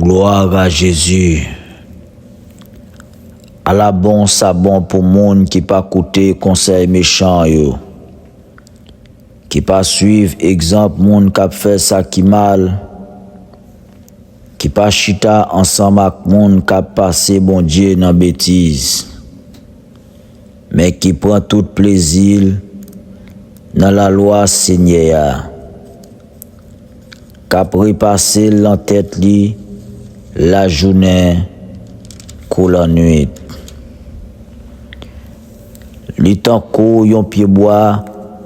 Gloire à Jésus. À la bon sabon pour monde qui pas coûter conseil méchant yo. Qui pas suivre exemple monde qui fait ça qui mal. Qui pas chita ensemble avec monde qui passé bon Dieu dans bêtise. Mais qui prend tout plaisir dans la loi Seigneur. Qui repasser l'en tête li la journée ou la nuit. Li tankou yon pied bois,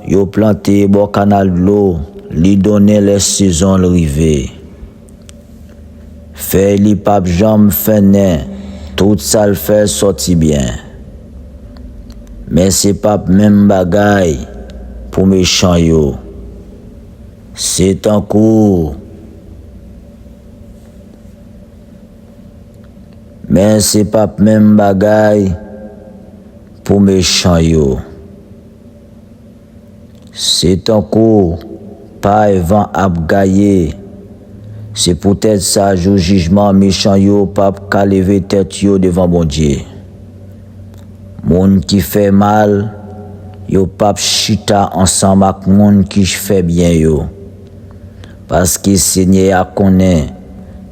yon planté bon canal de l'eau, li donne les saisons rivé. Fait li pape jambe fené, tout ça le fait sorti bien. Mais c'est pas même bagaille pour méchant yo. C'est en cours. Mais c'est pas même bagaille pour méchant yo. C'est en cours. Pas vent ap gaillé. C'est peut-être ça jour jugement méchant yo pas qu'à lever tête yo devant bon Dieu. Moun qui fait mal, yo pas chita ensemble avec moun qui fait bien yo. Parce que Seigneur a connaît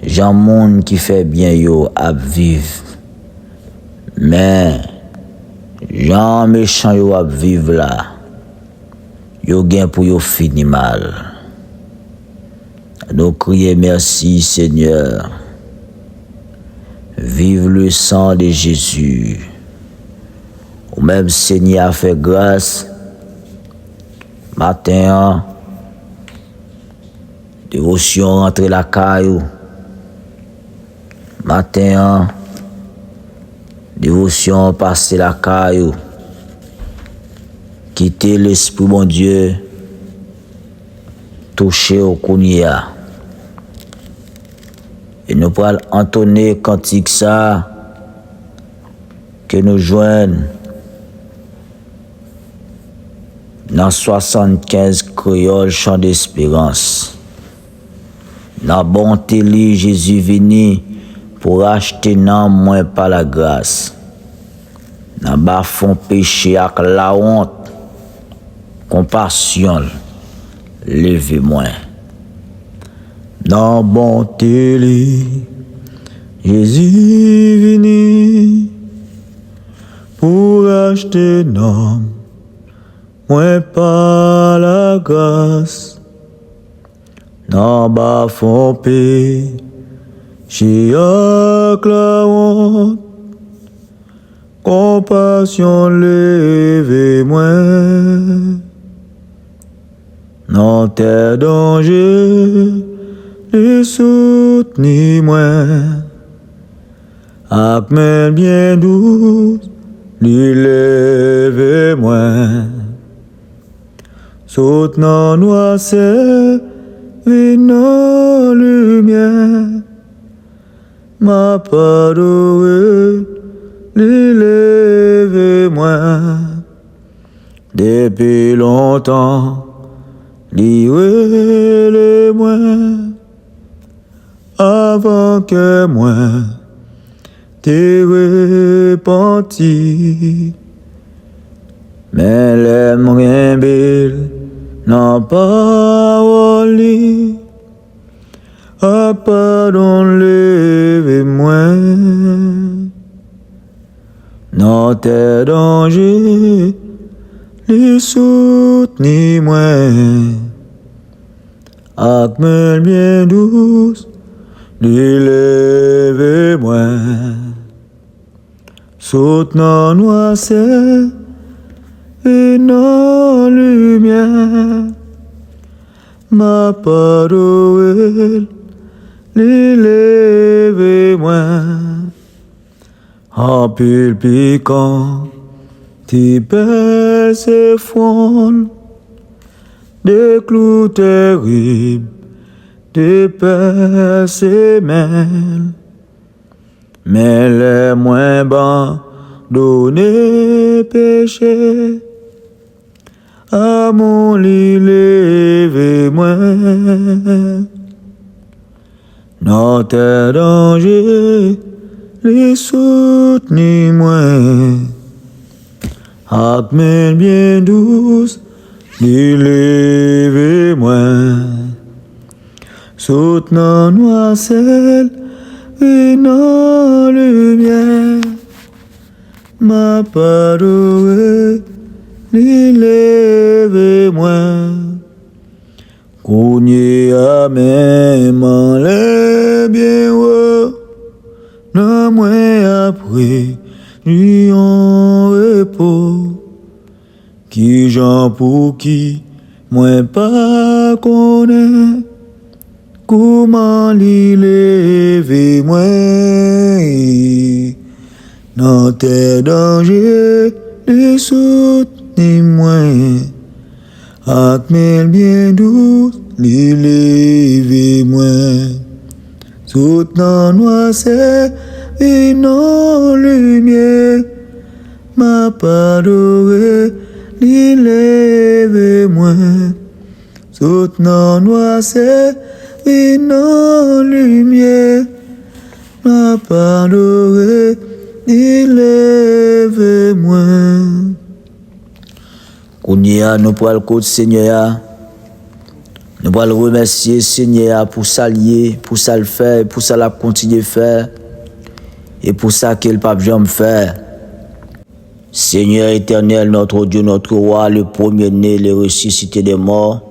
Jean moun qui fait bien yo ap vive. Mais Jean méchant yo ap vive là. Yo gen pour yo fini mal. Nous crions merci Seigneur. Vive le sang de Jésus. Ou même Seigneur a fait grâce. Matin, dévotion entre la caillou. Matin, dévotion passer la caillou. Quitter l'esprit bon Dieu. Toucher au kounia. Et nous pourrons entonner cantique ça que nous joignent dans 75 créoles chant d'espérance. Dans bonté li Jésus vini pour acheter non moins par la grâce. Dans bas fond péché avec la honte, compassion, levez moi. Dans bonté li Jésus vini pour acheter non moins par la grâce. Dans bas fond péché avec la honte, compassion levez-moi. Dans tes dangers, les soutenez-moi. Avec main bien douce, les levez-moi. Soutenant noirceur, venant lumière. Ma parole, les levez-moi. Depuis longtemps, livrez-les-moi, avant que moi t'ai repenti. Mais les rien belle n'ont pas volé, à pardon levez-moi. Dans tes dangers, les soutenez-moi. Avec main bien douce, levez-moi. Soutenant noirceur, venant lumière. Ma parole, levez-moi. En pile piquant, t'y pèse et fond, des clous terribles, des pèses et mêles. Mais les moins bas, donnez péché, à mon lit levez-moi. Dans tes dangers, les soutenez-moi. Avec main bien douce, élevez-moi. Soutenant noiselle, et dans lumière. Ma parole, élevez-moi. Kounye à même les bien haut, non moins après, lui en repos. Qui j'en pour qui, moi pas connaît, comment l'élever moi. Dans tes dangers, les soutenez-moi. Avec mes bien douce, l'élevez-moi. Soutenant noisette et non lumière. Ma parole, l'élevez-moi. Soutenant noisette et non lumière. Ma parole, élevez-moi. Kounia, nous pourrons le côté Seigneur. Nous pourrons le remercier Seigneur pour ça lier, pour ça le faire, pour ça la continuer à faire. Et pour ça qu'il pape jamais faire. Seigneur éternel, notre Dieu, notre roi, le premier-né, le ressuscité des morts,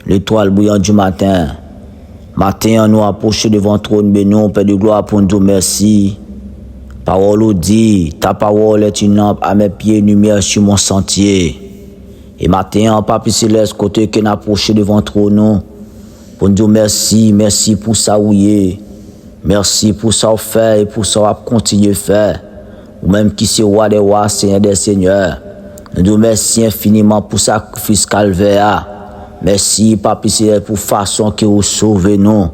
l'étoile brillante du matin. Matin, nous approchons devant le trône béni, Père de gloire, pour nous dire merci. Parole dit, ta parole est une lampe à mes pieds, une lumière sur mon sentier. Et matin, Papa Céleste, côté qu'on a approché devant le trône, pour nous dire merci, merci pour ça où est. Merci pour ça fait et pour ça on continue à faire. Ou même qui c'est roi des rois, Seigneur des seigneurs. Nous disons merci infiniment pour sacrifice calvaire. Merci, Papa Céleste, pour façon que vous sauvez nous.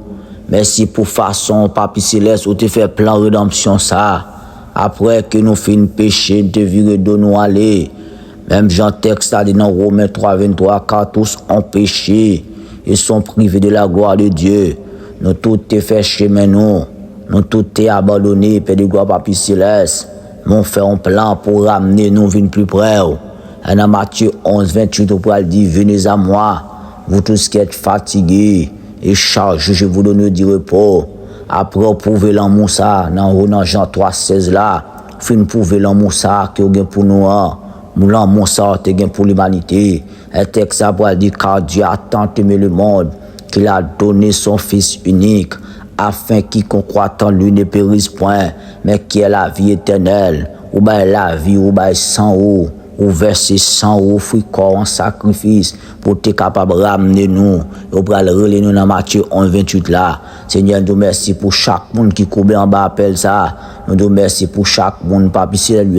Merci pour façon, Papa Céleste, où tu fais plan de rédemption ça. Après que nous faisons péché, nous te virons de nous aller. Même Jean texte a dit dans Romains 3, 23, car tous ont péché et sont privés de la gloire de Dieu. Nous tous te fait chemin nous tous te abandonné, Père de gloire, Papa Céleste. Nous faisons un plan pour ramener nous venir plus près. Et dans Matthieu 11, 28, on peut dire, venez à moi, vous tous qui êtes fatigués et chargés, je vous donne du repos. Après, vous pouvez l'amour ça, dans Jean 3, 16 là, vous pouvez l'amour ça, qui est pour nous. L'amour ça, qui est pour l'humanité. Un texte ça pour dire, car Dieu a tant aimé le monde, qu'il a donné son Fils unique, afin quiconque croit en lui ne périsse point, mais qui ait la vie éternelle. Ou bien la vie, ou bien sang ou verser sang ou fruit corps en sacrifice pour être capable de ramener nous. Et pour aller relayer nous dans Matthieu 11, 28 là. Seigneur, nous merci pour chaque monde qui court en bas appelle ça. Nous merci pour chaque monde, Papa Céleste,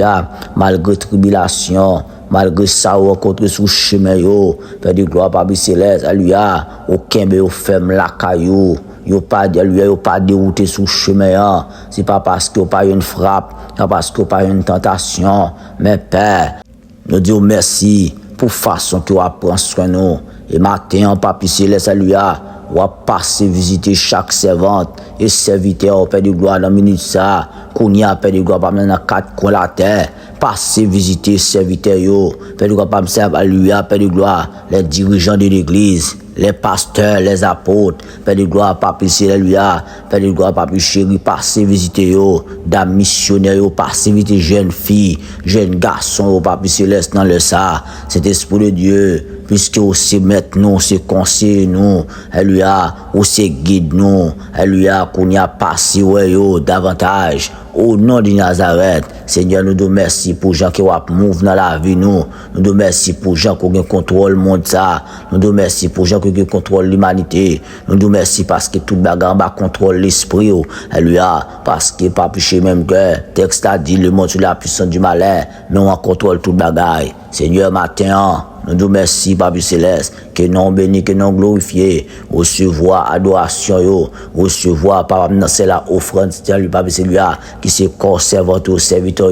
malgré tribulation. Malgré ça, on rencontre sous chemin, Père de gloire, Papa Céleste, alléluia, aucun be ferme la caillou. Yo pas dérouté sous chemin. C'est pas parce qu'il n'y a pas une frappe, c'est pas parce qu'il n'y a pas une tentation. Mais Père, nous disons merci pour façon que vous prenez soin de nous. Et matin, Papa Céleste, alléluia, on va passer visiter chaque servante et serviteur, Père de gloire, dans la minute ça. Qu'on y a, Père de gloire, dans 4 coins de la terre. Passer visiter serviteur, Père de gloire, alléluia, Père de gloire, les dirigeants de l'église. Les pasteurs, les apôtres, Père de gloire, Papa Céleste, Père de gloire, Papa chéri, passez visiter dames missionnaires, passez visiter jeunes filles, jeunes garçons, Papa Céleste, dans le ça, cet esprit de Dieu, puisque aussi maintenant, c'est conseiller nous, alléluia, aussi guide nous, alléluia, qu'on y a passé, davantage. Au nom de Nazareth, Seigneur, nous te remercions pour gens qui ont mouvé dans la vie, nous te remercions pour gens qui ont contrôle le monde, nous te remercions pour gens qui ont contrôle l'humanité, nous te remercions parce que tout le bagage contrôle l'esprit, alléluia, parce que pas péché même que, texte a dit, le monde sous la puissance du malin, mais on contrôle tout le bagage. Seigneur, matin, nous te remercions, Papa Céleste, que non béni, que non glorifié, recevoir adoration, recevoir, Papa, c'est la offrande, c'est lui, Papa Céleste, qui se conserve au serviteur,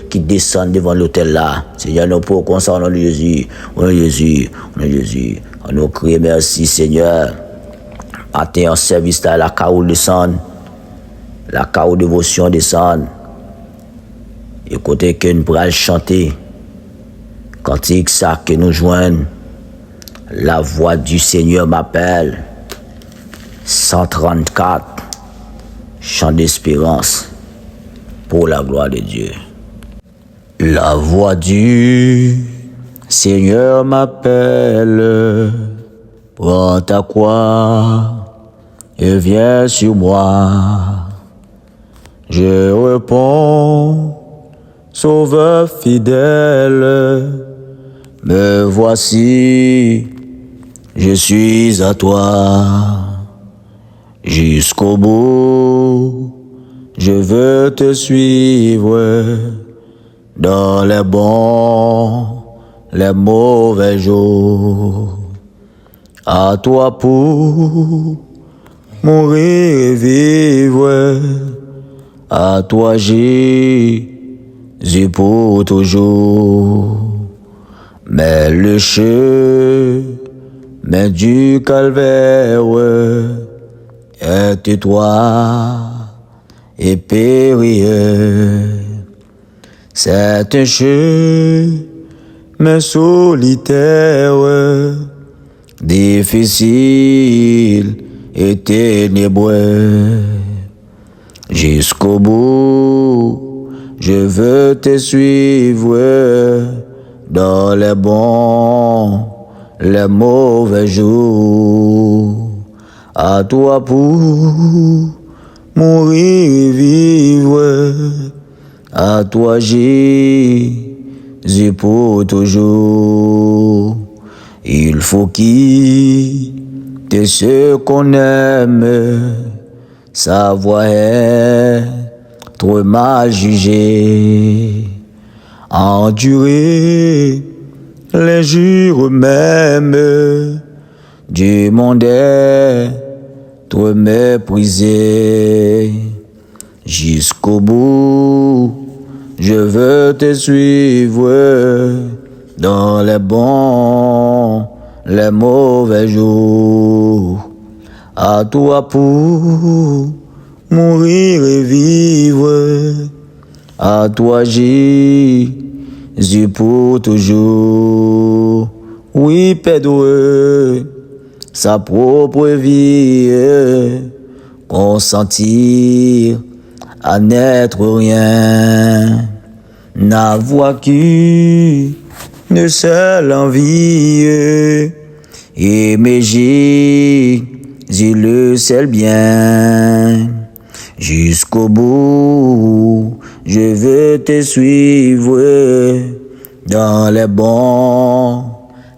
qui descend devant l'autel là. Seigneur, nous pour qu'on s'en de Jésus, au nom de Jésus, au nom de Jésus. On nous crie merci, Seigneur. Matin en service là, la caroule descend. La caroule dévotion descend. Écoutez que nous pourrons chanter. Cantique ça que nous joignent. La voix du Seigneur m'appelle. 134. Chant d'espérance pour la gloire de Dieu. La voix du Seigneur m'appelle. Prends ta croix et viens sur moi. Je réponds, Sauveur fidèle, me voici, je suis à toi. Jusqu'au bout, je veux te suivre dans les bons, les mauvais jours. À toi pour mourir et vivre, à toi Jésus pour toujours. Mais le chemin du calvaire est étroit et périlleux. C'est un chemin solitaire, difficile et ténébreux. Jusqu'au bout, je veux te suivre dans les bons, les mauvais jours. À toi pour mourir et vivre, à toi Jésus pour toujours. Il faut quitter ce qu'on aime, savoir être mal jugé, endurer les jours même du monde être méprisé. Jusqu'au bout, je veux te suivre dans les bons, les mauvais jours. À toi pour mourir et vivre, à toi Jésus pour toujours. Oui, perdre sa propre vie, consentir à n'être rien, n'avoir qu'une seule envie, aimer Jésus le seul bien. Jusqu'au bout, je veux te suivre dans les bons,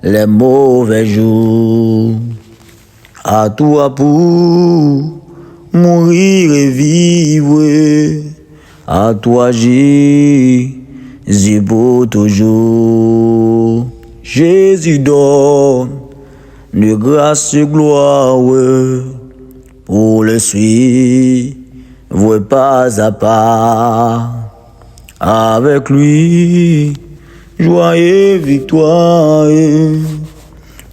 les mauvais jours. À toi pour mourir et vivre, à toi Jésus pour toujours. Jésus donne de grâce et gloire pour le suivre pas à pas. Avec lui, joie et victoire,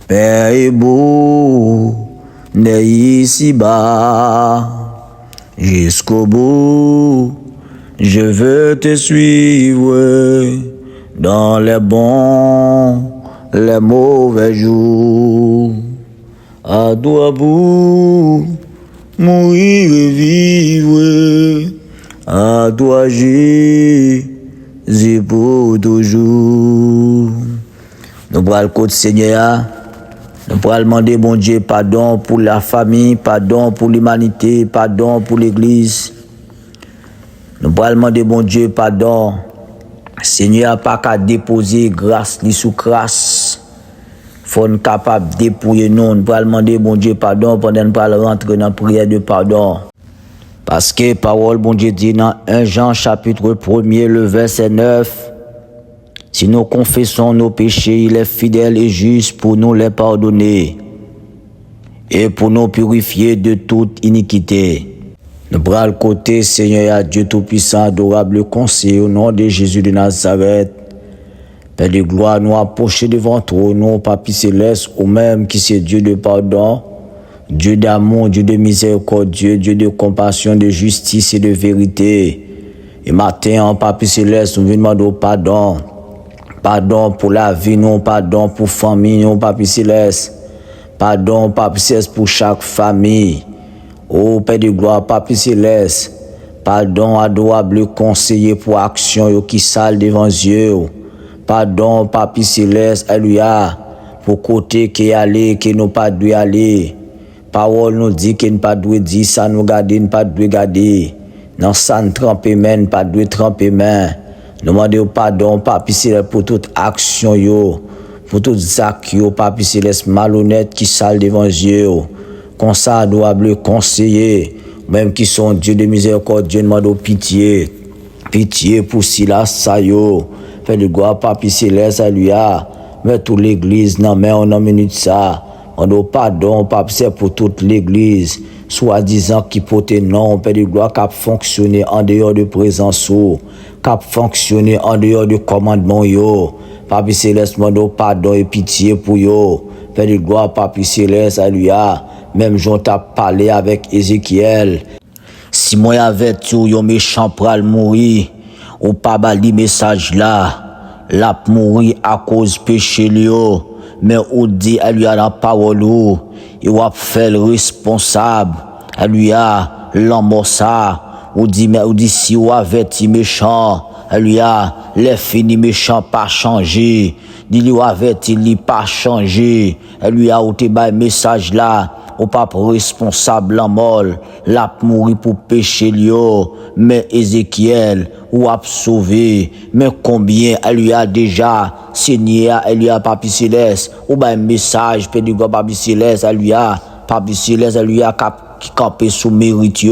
Père est beau, n'est ici-bas. Jusqu'au bout, je veux te suivre dans les bons, les mauvais jours. À toi pour mourir et vivre, à toi Jésus pour toujours. Nous prenons le côté Seigneur, nous prenons demander bon Dieu pardon pour la famille, pardon pour l'humanité, pardon pour l'église. Nous prenons demander bon Dieu pardon. Seigneur, pas qu'à déposer grâce sous grâce. Faut nous capable de dépouiller nous. Nous prenons demander bon Dieu pardon pendant que nous rentrer dans la prière de pardon. Parce que parole bon Dieu dit dans 1 Jean chapitre 1er le verset 9, si nous confessons nos péchés, il est fidèle et juste pour nous les pardonner et pour nous purifier de toute iniquité. Nous prenons le côté Seigneur Dieu Tout-Puissant, adorable conseil au nom de Jésus de Nazareth. Père de gloire, nous approcher devant toi, nous, Papi Céleste, ou même qui c'est Dieu de pardon. Dieu d'amour, Dieu de miséricorde, Dieu de compassion, de justice et de vérité. Et matin, Papa Céleste, nous venons demander pardon. Pardon pour la vie, non, pardon pour la famille, non, Papa Céleste. Pardon, Papa Céleste, pour chaque famille. Oh, Père de gloire, Papa Céleste. Pardon, adorable conseiller pour action qui sale devant Dieu. Pardon, Papa Céleste, alléluia, pour côté qui aller, qui nous pas dû aller. Parole nous dit qu'il ne pas dû dire, ça nous garde, ne pas dû garder. Non, ça ne trempe main, pas dû tremper main. Demandez pardon, Papa Céleste, pour toute action, pour tout acte, Papa Céleste, malhonnête qui sale devant Dieu. Comme ça, adorable conseiller, même qui sont Dieu de miséricorde, Dieu demande pitié. Pitié pour Silas, ça yo. Fait de gloire, Papa Céleste, alléluia. Mais toute l'église, non, mais on a minute ça. On doit pardon, Papa Céleste, pour toute l'église. Soi-disant qui porte non, Père de gloire, qui a fonctionné en dehors de présence, qui a fonctionné en dehors de commandement, yo. Papa Céleste, on doit pardon et pitié pour yo. Père de gloire, Papa Céleste, alléluia. Même j'en t'a parlé avec Ézéchiel. Si moi avec tout, yon méchant pral mourir, ou pas bali message là, la mourir à cause péché lio, mais ou dit à lui à la parole ou, il va faire le responsable, à lui à l'homme ça, ou dit mais ou dit si ou avec méchant, à lui à les fini méchant pas changer, dit lui avec il pas changer, à lui a ou te ba message là. Ou pas responsable en mol, la mourir pour péché lio, mais Ézéchiel, ou a sauvé, mais combien elle lui a déjà, Seigneur, elle lui a Papa Céleste, ou ba un message, pédigo Papa Céleste, elle lui a, Papa Céleste, elle lui a qui campé sous mérite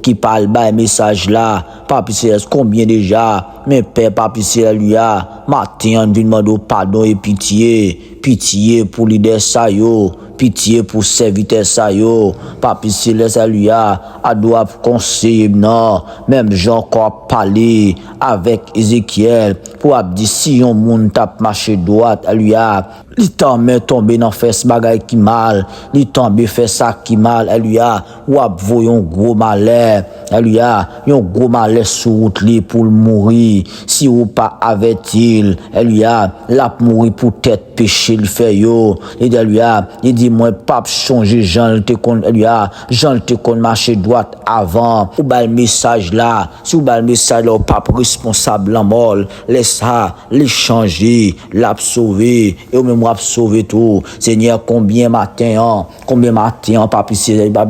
qui parle ba un message là, Papa Céleste, combien déjà, mais Père Papa Céleste, lui a, matin, on demande pardon et pitié pour l'idée ça yo. Pitié pour serviteur ça yo, Papa Céleste lui a doit conseiller non, même Jean encore parler avec Ézéchiel pour dire si on monde tape marcher droite, lui a il tombe tomber dans fesse bagaille qui mal, il tombe fait ça qui mal, lui a ou voyons gros malheur, lui a un gros malheur sur route li pour mourir, si ou pas avec-il, lui a la mourir pour tête péché le fait yo, lui a il dit moi pas changer Jean te kon lui a Jean te kon marcher droite avant ou ba le message là si ou ba le message là pas responsable en mol laisse ça les changer l'a sauver et ou même sauver tout Seigneur combien matin Papa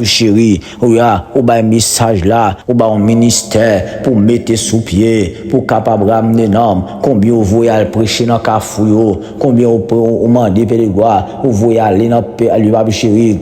chéri ou ba message là ou ba un ministère pour mettre sous pied pour capable ramener nom combien vous voyez aller prêcher dans cafou combien vous mandez de gloire vous voyez aller dans Papa chéri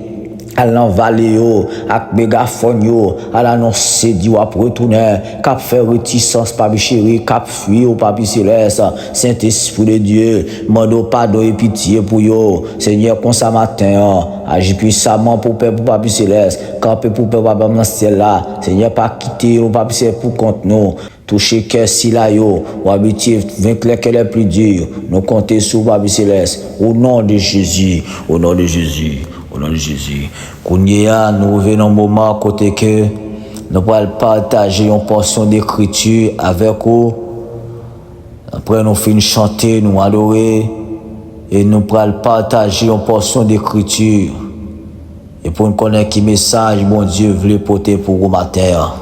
à l'envaler yo avec mégaphone yo à l'annoncer dit ou après retourner cap faire réticence Papa chéri cap fuir au Papa Céleste Saint-Esprit de Dieu mando pardon et pitié pour yo Seigneur comme ça matin agis puissamment pour Papa Céleste camper pour Papa dans ciel là Seigneur pas quitter au Papa Céleste pour compte nous toucher cœur si là yo ou habitué vaincre qu'elle est plus dur nous compter sur Papa Céleste au nom de Jésus au nom de Jésus. Au nom de Jésus. Kounia, nous revenons au moment côté que nous allons partager une portion d'écriture avec vous. Après, nous finissons chanter, nous adorer. Et nous allons partager une portion d'écriture. Et pour nous connaître quel message, mon Dieu, voulait porter pour vous matin.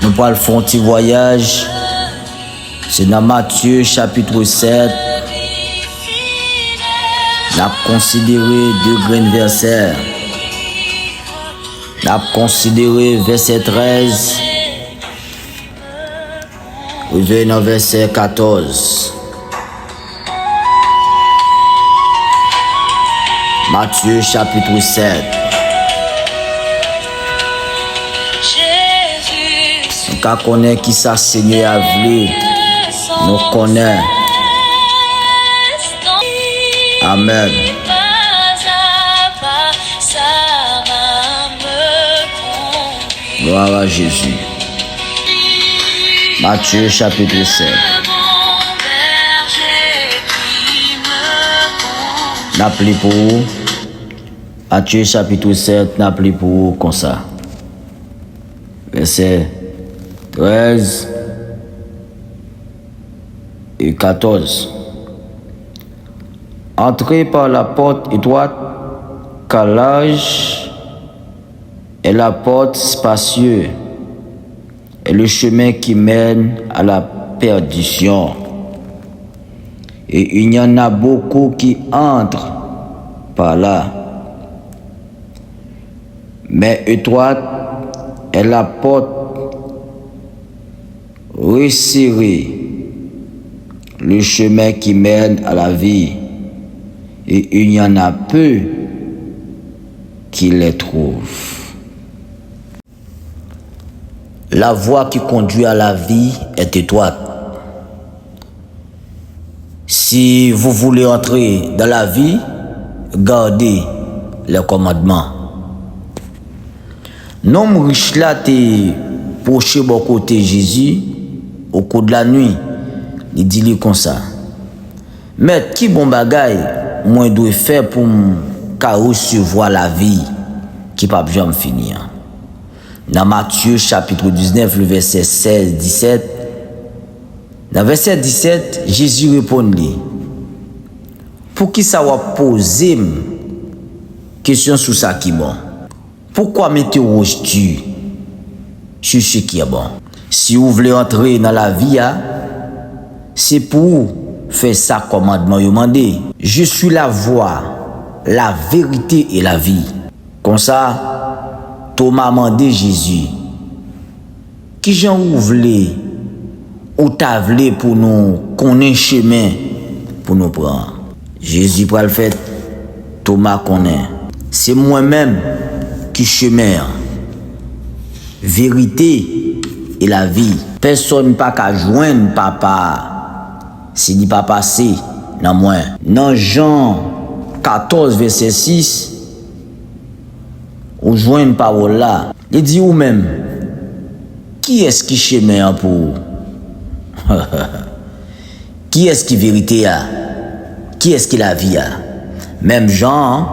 Nous allons faire un petit voyage. C'est dans Matthieu chapitre 7. Nous avons considéré deux grands versets. Nous avons considéré verset 13. Nous dans verset 14. Matthieu chapitre 7. Nous connaissons qui ça Seigneur a voulu. Nous connaissons. Amen. Gloire à Jésus. Matthieu chapitre 7. N'appelez pour vous. Matthieu chapitre 7, n'appelez pour vous comme ça. Verset 13 et 14. Entrez par la porte étroite, car large est la porte spacieuse et le chemin qui mène à la perdition. Et il y en a beaucoup qui entrent par là. Mais étroite est la porte resserrée, le chemin qui mène à la vie. Et il y en a peu qui les trouvent. La voie qui conduit à la vie est étroite. Si vous voulez entrer dans la vie, gardez les commandements. L'homme riche là t'es proché bon côté Jésus au cours de la nuit. Il dit lui comme ça. Mais qui bon bagaille moi dois faire pour recevoir la vie qui pas jamais finir. Dans Matthieu chapitre 19 le verset 16-17. Dans verset 17, Jésus répond-lui. Pour qui ça va poser question sur ça qui est bon? Pourquoi m'interroges-tu sur ce qui est bon? Si vous voulez entrer dans la vie, c'est pour faire ça commandement demandé. Je suis la voie, la vérité et la vie. Comme ça, Thomas a demandé Jésus. Qui j'en voulais ou t'as voulu pour nous connaître chemin pour nous prendre? Jésus pour le fait, Thomas connaît. C'est moi-même qui chemin, vérité et la vie. Personne pas qu'à joindre papa. Si dit pas passer, non moins. Dans Jean 14 verset 6, on joint une parole là. Il dit ou même, qui est-ce qui chemin pour? Qui est-ce qui vérité a? Qui est-ce qui la vie a? Même Jean,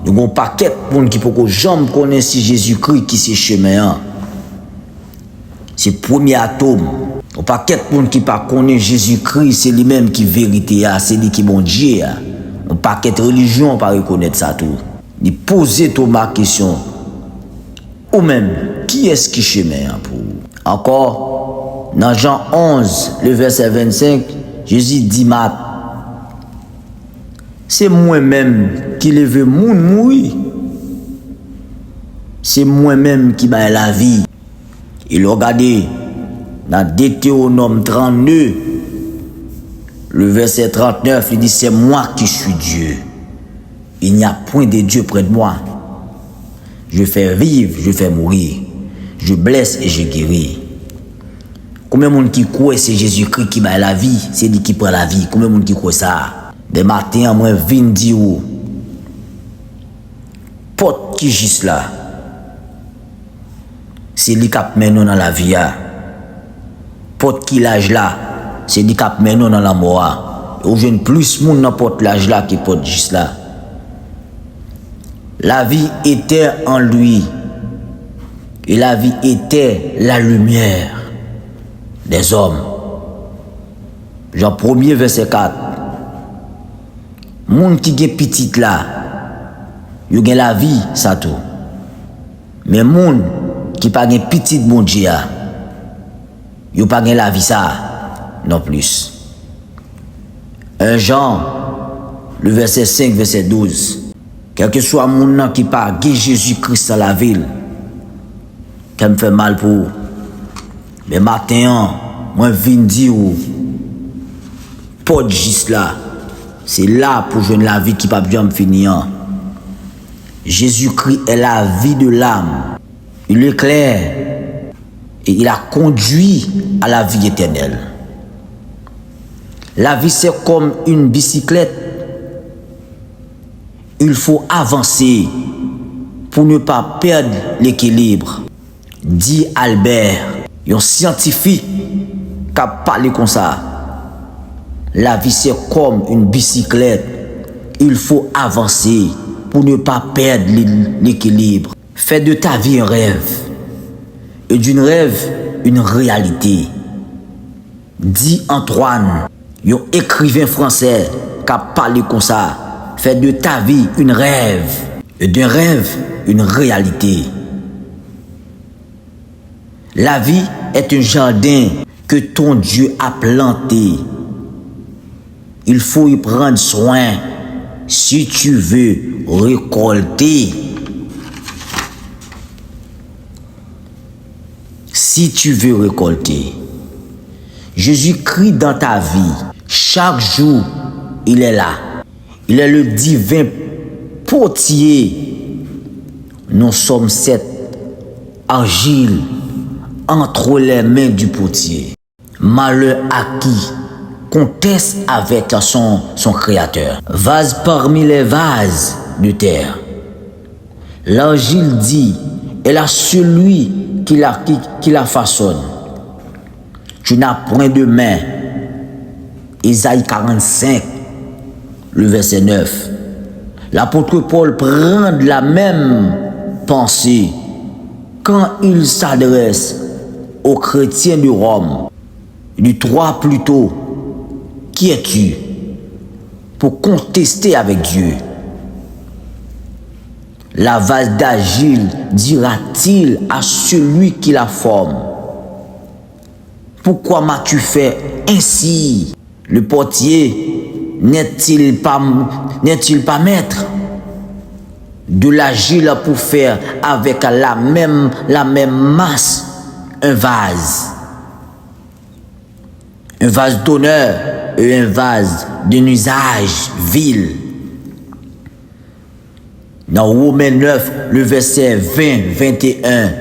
nous avons un paquet de monde qui peut jamais connaître si Jésus-Christ qui c'est chemin. C'est le premier atome. Un paquet de monde qui ne connaît Jésus-Christ, c'est lui-même qui vérité, c'est lui qui bon Dieu. Un paquet de religion pas reconnaître ça tout. Il pose Thomas question. Ou même, qui est-ce qui chemin pour? Encore, dans Jean 11, le verset 25, Jésus dit Mat, c'est moi-même qui lève moun mourir. C'est moi-même qui bat la vie. Il regardez dans Deutéronome 32, le verset 39, il dit c'est moi qui suis Dieu. Il n'y a point de Dieu près de moi. Je fais vivre, je fais mourir. Je blesse et je guéris. Combien de monde qui croit c'est Jésus-Christ qui bat la vie, c'est lui qui prend la vie. Combien de monde qui croit ça? Des matins, moi, vin dire porte qui juste là. C'est lui qui mène dans la vie. Porte qui l'âge là, c'est lui qui mène dans la mort. Ou jeune plus monde dans porte l'âge là qui porte juste là. La vie était en lui. Et la vie était la lumière des hommes. Jean 1er verset 4. Moun qui gen petit là, yo gen la vie ça tout. Mais moun qui pas gen petit bon Dieu, yo pas gen la vie ça non plus. 1 Jean le verset 5 verset 12. Quel que soit moun qui pas gen Jésus-Christ dans la ville, qu'elle me fait mal pour. Mais matin, moi vinn dire pas juste là. C'est là pour joindre la vie qui pas bien finir. Jésus-Christ est la vie de l'âme. Il éclaire et il a conduit à la vie éternelle. La vie c'est comme une bicyclette. Il faut avancer pour ne pas perdre l'équilibre. Dit Albert Un scientifique qui a parlé comme ça. La vie c'est comme une bicyclette. Il faut avancer pour ne pas perdre l'équilibre. Fais de ta vie un rêve. Et d'une rêve, une réalité. Dit Antoine, un écrivain français qui a parlé comme ça. Fais de ta vie une rêve. Et d'un rêve, une réalité. La vie est un jardin que ton Dieu a planté. Il faut y prendre soin si tu veux récolter. Si tu veux récolter. Jésus crie dans ta vie. Chaque jour, il est là. Il est le divin potier. Nous sommes cette argile entre les mains du potier. Malheur à qui conteste avec son créateur. Vase parmi les vases de terre. L'argile dit, elle a celui qui la façonne. Tu n'as point de main. Isaïe 45, le verset 9. L'apôtre Paul prend la même pensée quand il s'adresse aux chrétiens de Rome. Du 3 plutôt, qui es-tu pour contester avec Dieu? La vase d'argile dira-t-il à celui qui la forme? Pourquoi m'as-tu fait ainsi? Le portier n'est-il pas maître de l'argile pour faire avec la même masse un vase d'honneur et un vase d'un usage vil? Dans Romains 9, le verset 20-21,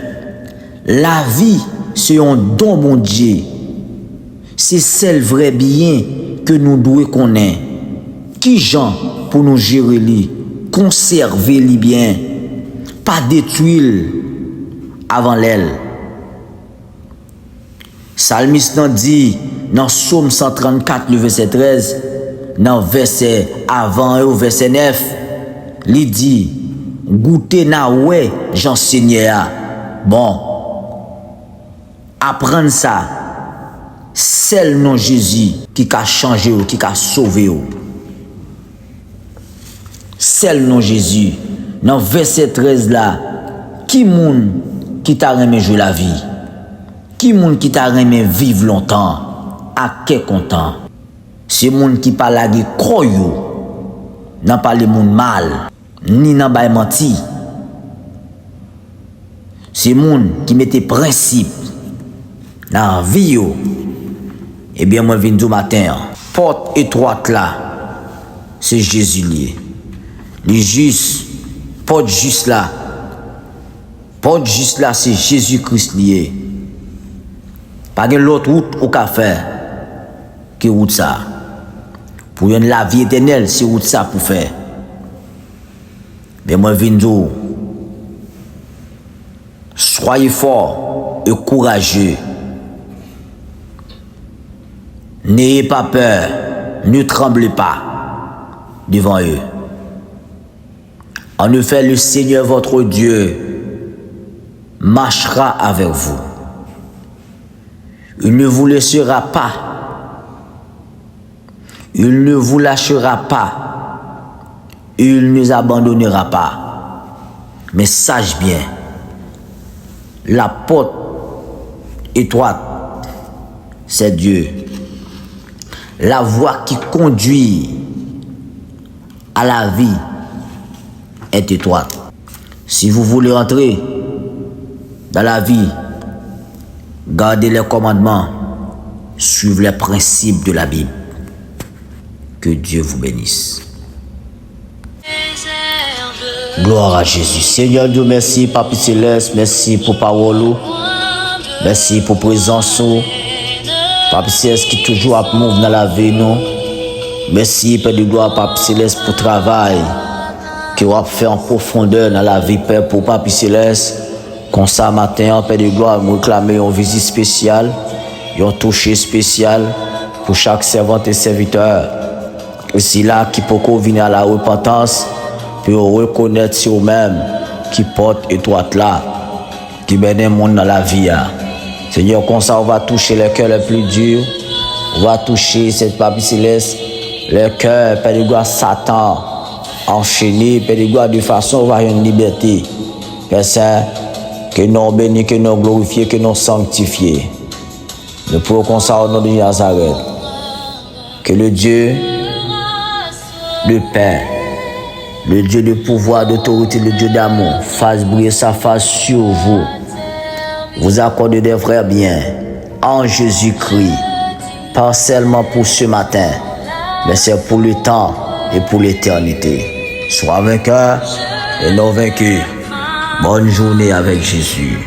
la vie, c'est un don, mon Dieu. C'est celle vrai bien que nous devons connaître. Qui gens pour nous gérer li, conserver li bien, pas détruire avant l'aile. Psalmiste dit dans Psaume 134, le verset 13, dans verset avant et au verset 9, il dit, goûtez na ouais, j'enseignais à. Bon, apprendre ça, c'est le nom Jésus qui a changé, qui a sauvé. C'est le nom Jésus. Dans verset 13 là, qui moun qui t'a remis jouer la vie? Qui moun qui t'a remis vivre longtemps? À quel content? C'est moun qui parle à des croyous, n'a pas les moun mal, ni n'a pas menti. C'est moun qui mettait principe dans la vie. Eh bien, moi, je viens du matin. Porte étroite là, c'est Jésus lié. Les juste, porte juste là. Porte juste là, c'est Jésus-Christ lié. Pas de l'autre route au café que route ça. Pour y avoir la vie éternelle, c'est route ça pour faire. Mais moi, je viens du. Soyez forts et courageux. N'ayez pas peur, ne tremblez pas devant eux. En effet, le Seigneur votre Dieu marchera avec vous. Il ne vous laissera pas. Il ne vous lâchera pas. Il ne vous abandonnera pas. Mais sache bien, la porte étroite, c'est Dieu. La voie qui conduit à la vie est étroite. Si vous voulez entrer dans la vie, gardez les commandements, suivez les principes de la Bible. Que Dieu vous bénisse. Gloire à Jésus. Seigneur Dieu, merci, Papa Céleste, merci pour parole, merci pour présence. Papa Céleste qui toujours a mouve dans la vie, nous. Merci, Père de gloire, Papa Céleste, pour le travail que vous avez fait en profondeur dans la vie, Père, pour Papa Céleste, Comme ça, matin, Père de gloire, nous réclamons une visite spéciale, un toucher spécial pour chaque servante et serviteur. Aussi là, qui peut venir à la repentance, pour reconnaître sur eux-mêmes qui porte étroite là, qui mène le monde dans la vie. Seigneur, comme ça, on va toucher les cœurs les plus durs, on va toucher cette papille céleste, les cœurs, Père de gloire, Satan, enchaîné, Père de gloire, de façon, on va avoir une liberté. Père Saint, que nous bénissons, que nous glorifions, que nous sanctifions. Nous pouvons comme ça au nom de Nazareth. Que le Dieu, le Père, le Dieu de pouvoir, d'autorité, le Dieu d'amour, fasse briller sa face sur vous. Vous accorde des vrais biens en Jésus-Christ, pas seulement pour ce matin, mais c'est pour le temps et pour l'éternité. Sois vainqueur et non vaincu. Bonne journée avec Jésus.